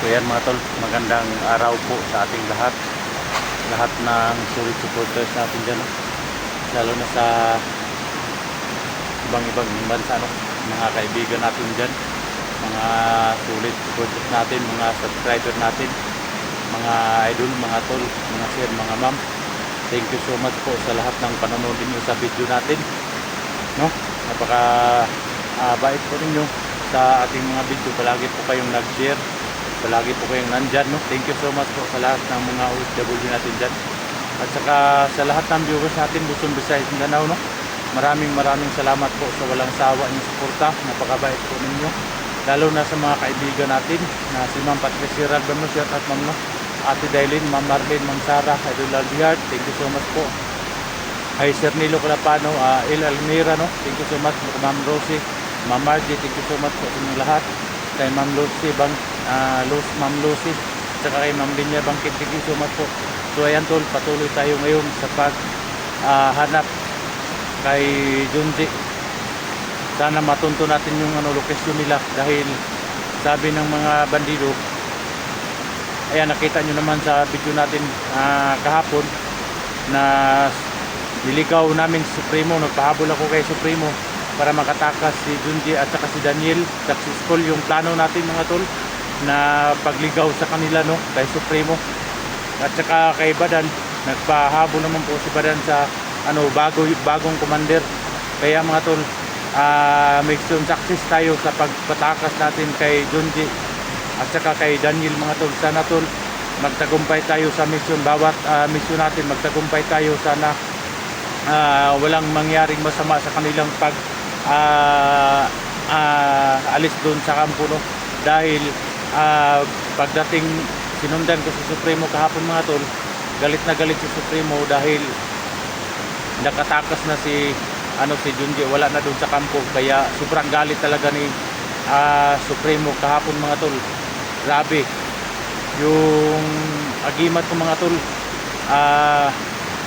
So yan mga tol, magandang araw po sa ating lahat. Lahat ng solid supporters natin dyan, no? Lalo na sa ibang bansa, no? Mga kaibigan natin dyan, mga solid supporters natin, mga subscriber natin, mga idol, mga tol, mga sir, mga ma'am. Thank you so much po sa lahat ng panonood niyo sa video natin, no? Napaka bait po ninyo sa ating mga video. Palagi po kayong nag-share, palagi po kayong nandyan, no? Thank you so much po sa lahat ng mga OFW natin dyan, at saka sa lahat ng viewers natin Luzon, Visayas, Mindanao, no? Maraming salamat po sa walang sawa niyo suporta. Napakabait po ninyo, lalo na sa mga kaibigan natin na si Ma'am Patricia Ralbano, shout out ma'am, no? Ate Dailin, Ma'am Marlene, Ma'am Sarah, Idol Albiard, thank you so much po. Ay Sir Nilo Calapano, El Almira, no? Thank you so much. Ma'am Rosie, Ma'am Margie, thank you so much po sa inyong lahat. Kay Ma'am Lucy, Ma'am Lucy, saka kay Ma'am Linya Bangkit, thank you so much po. So ayan tol, patuloy tayo ngayon sa hanap kay Junji. Sana matunto natin yung lokasyon nila, dahil sabi ng mga bandido, ayan, nakita nyo naman sa video natin kahapon na niligaw namin si Supremo. Nagpahabol ako kay Supremo para makatakas si Junji at saka si Daniel. Successful yung plano natin mga tol, na pagligaw sa kanila, no, kay Supremo at saka kay Badan. Nagpahabol naman po si Badan sa bagong commander. Kaya mga tol, mission success tayo sa pagpatakas natin kay Junji at saka kay Daniel mga tol. Sana tol, magtagumpay tayo sa mission. Bawat mission natin, magtagumpay tayo. Sana walang mangyaring masama sa kanilang alis doon sa kampo, no? Dahil pagdating, sinundan ko si Supremo kahapon mga tol, galit na galit si Supremo dahil nakatakas na si Junji, wala na doon sa kampo. Kaya sobrang galit talaga ni Supremo kahapon mga tol. Grabe yung agimat ko mga tol,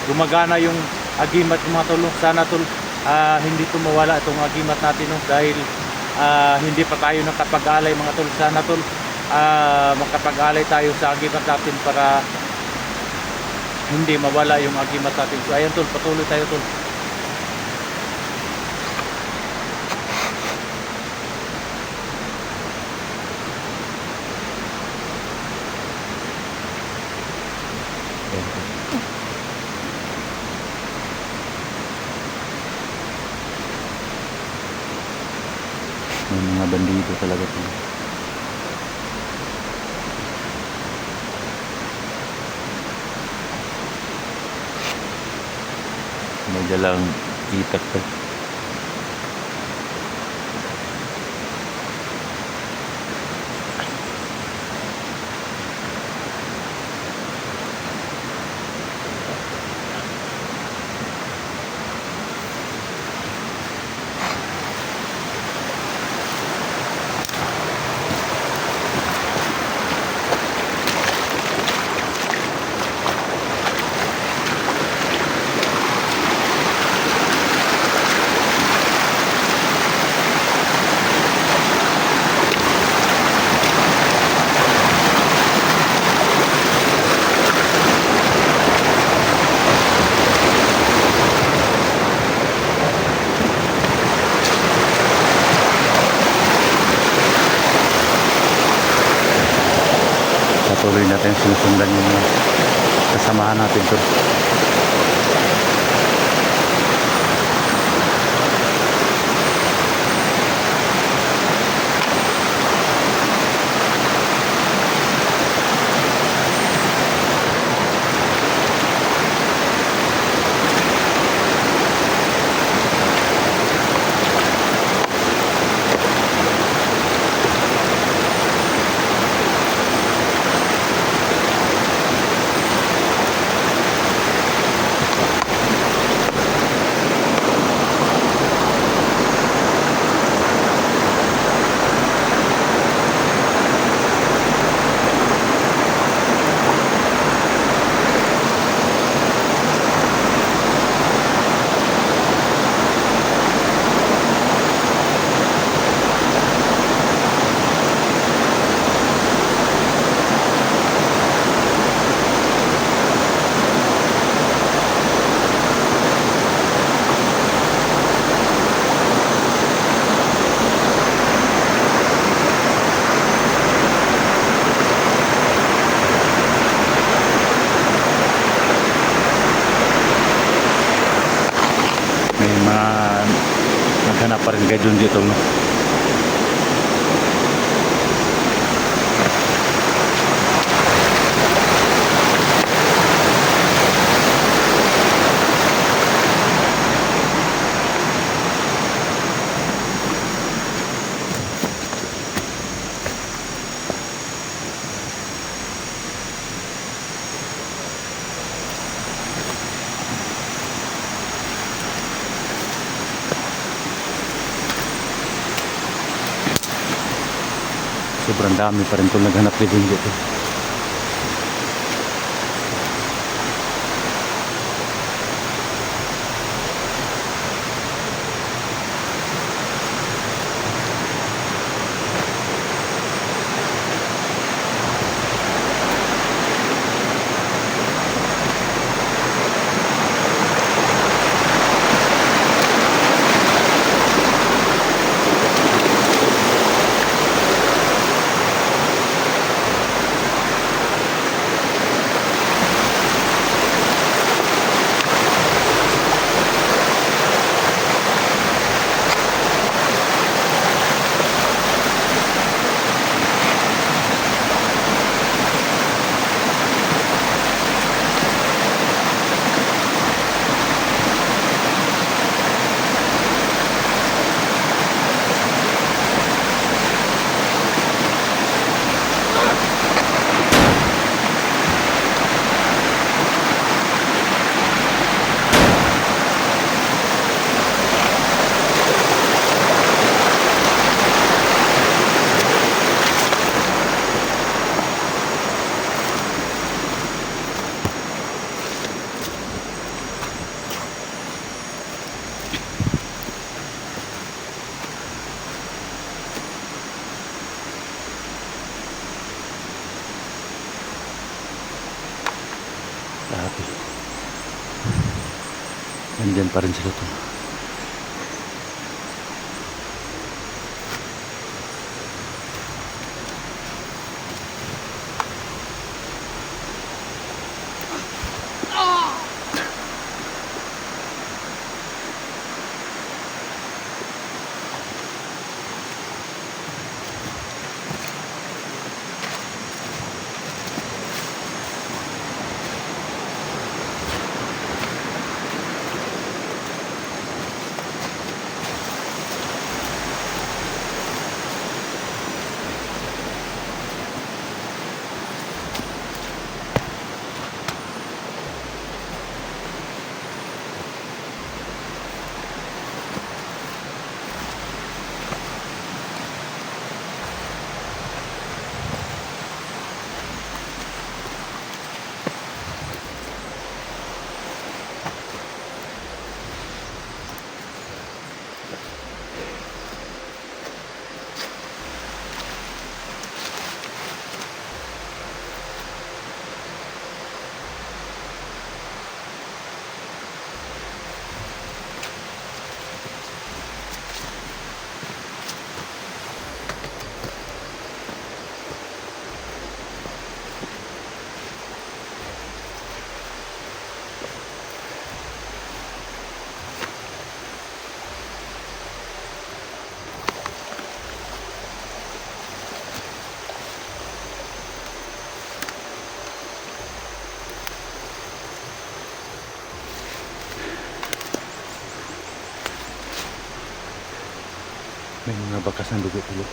gumagana yung agimat ko mga tol. Sana tol, hindi to mawala itong agimat natin, no? Dahil hindi pa tayo nakapag-alay mga tol. Sana tol, makapag-alay tayo sa agimat natin para hindi mawala yung agimat natin. So ayan tol, patuloy tayo tol. May mga bandido talaga po. May dalang itak pa. Patuloy natin sinusundan yung kasamahan natin to. pa rin kayo dun dito, no? Sobrang dami pa rin kung naghanap living dito. Grabe. Nandyan pa rin sila to. May mga bakas ng dugo ulo.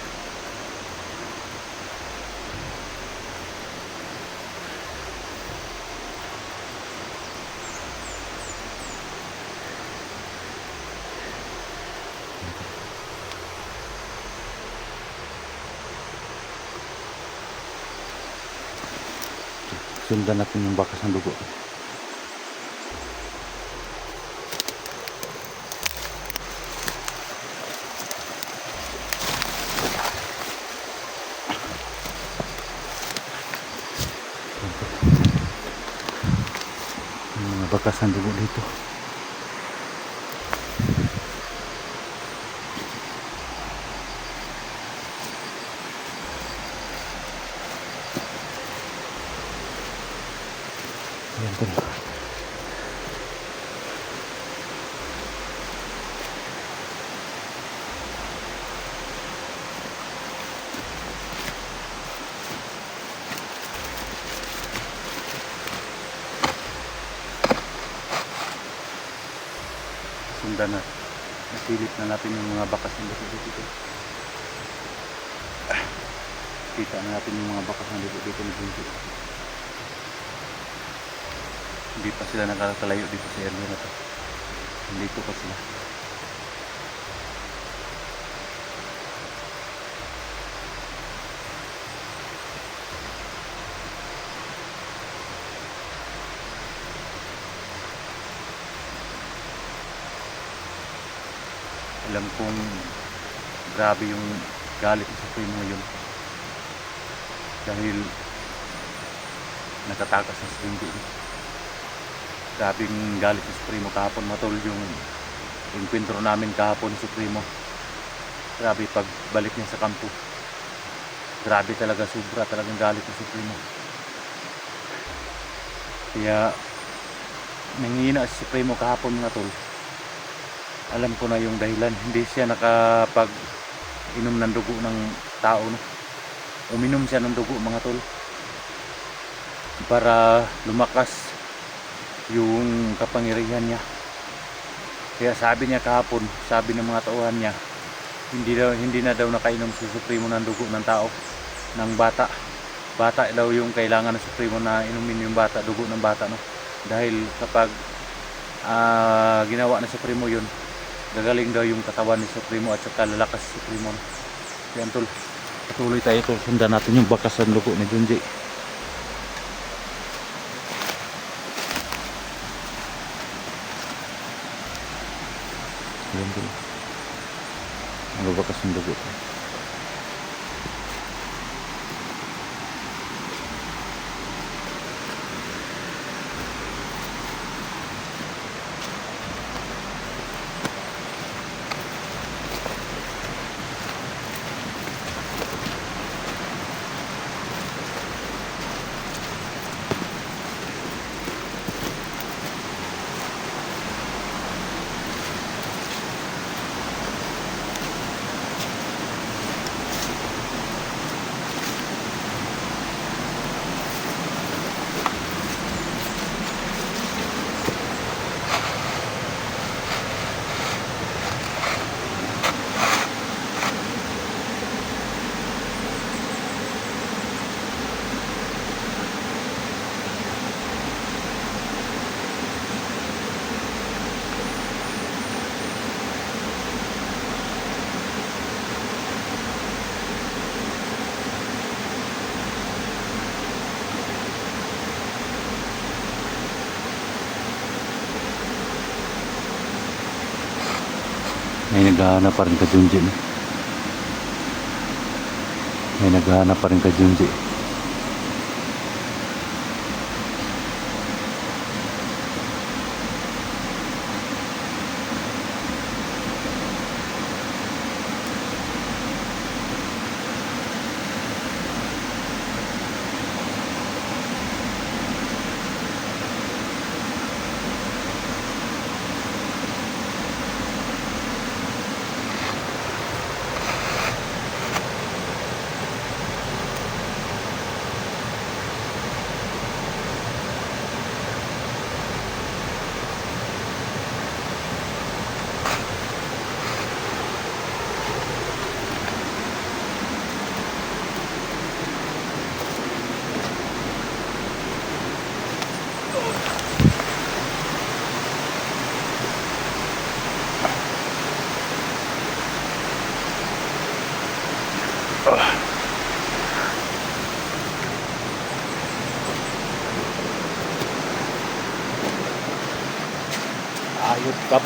Sundan natin yung bakas ng dugo. Yung mga bakas ng dugo dito. Ayan po. para na nasilip na natin yung mga bakas ng dugo dito. Kita na natin yung mga bakas ng dugo dito ni Junji. Hindi pa sila nakakalayo dito sa area na to. Dito pa sila. Alam kong grabe yung galit sa Supremo yun. Dahil nakatakas sa Supremo. Grabing galit sa Supremo kahapon, matol yung enkwentro namin kahapon sa Supremo. Grabe pagbalik niya sa kampo. Grabe talaga, sobra talagang galit sa Supremo. Kaya nanghihina si Supremo kahapon mga tol. Alam ko na yung dahilan, hindi siya nakapag-inom ng dugo ng tao, no? Uminom siya ng dugo mga tol para lumakas yung kapangyarihan niya. Kaya sabi niya kahapon, sabi ng mga tauhan niya, hindi na daw nakainom si Supremo ng dugo ng tao, ng bata. Bata daw yung kailangan ng Supremo na inumin yung bata, dugo ng bata, no? Dahil kapag ginawa ng Supremo yun, gagaling daw yung katawan ni Supremo at saka lalakas si Supremo. Yan tol, patuloy tayo tol, sundan natin yung bakas ng dugo ni Junji. Yan tol, ang bakas ng dugo. May naghahanap pa rin ka Junji, no? May naghahanap pa rin ka Junji. Ayos kap.